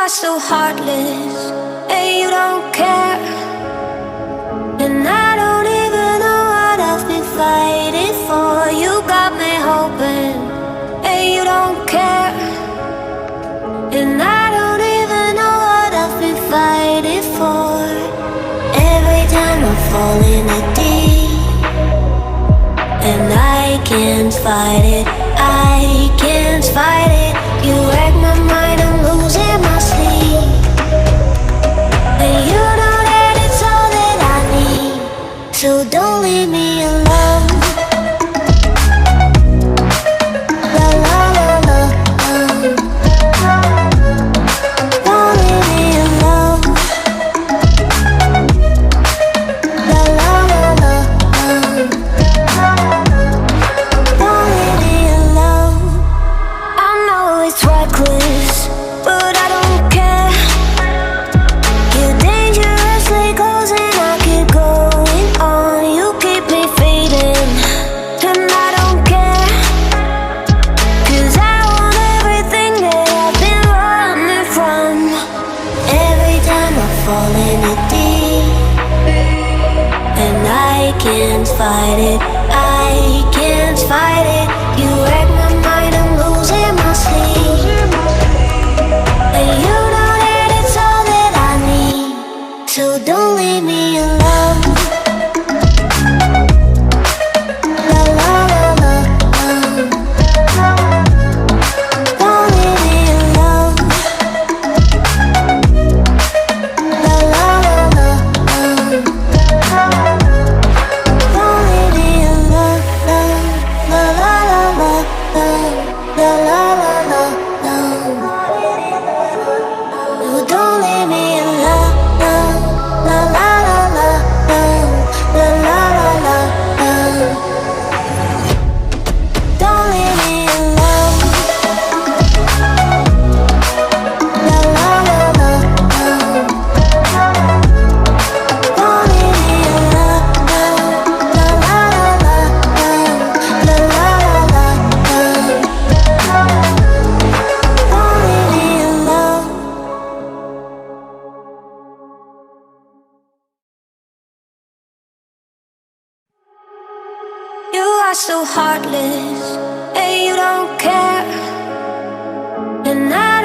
are so heartless, and you don't care. And I don't even know what I've been fighting for. You got me hoping, and you don't care. And I don't even know what I've been fighting for. Every time I fall in the deep, and I can't fight it, I can't fight it. You wreck my mind, I'm losing my sleep. And you know that it's all that I need, so don't leave me alone. La la la la, don't leave me alone. La la la la, don't leave me alone. I know it's reckless, but I don't care. You're dangerously close and I keep going on. You keep me fading, and I don't care. 'Cause I want everything that I've been running from. Every time I fall in the deep, and I can't fight it, I can't fight it. You wreck my mind, I'm losing my sleep. And you know that it's all that I need, so don't leave me alone. La la la la, don't leave me alone. La la la la, don't leave me alone. La la la la, la la la la, no, don't leave me alone. La la la la, la la la la, don't leave me alone. La la la la, don't leave me alone. La la la la, la la la la, don't leave me alone. You are so heartless, and you don't care. And I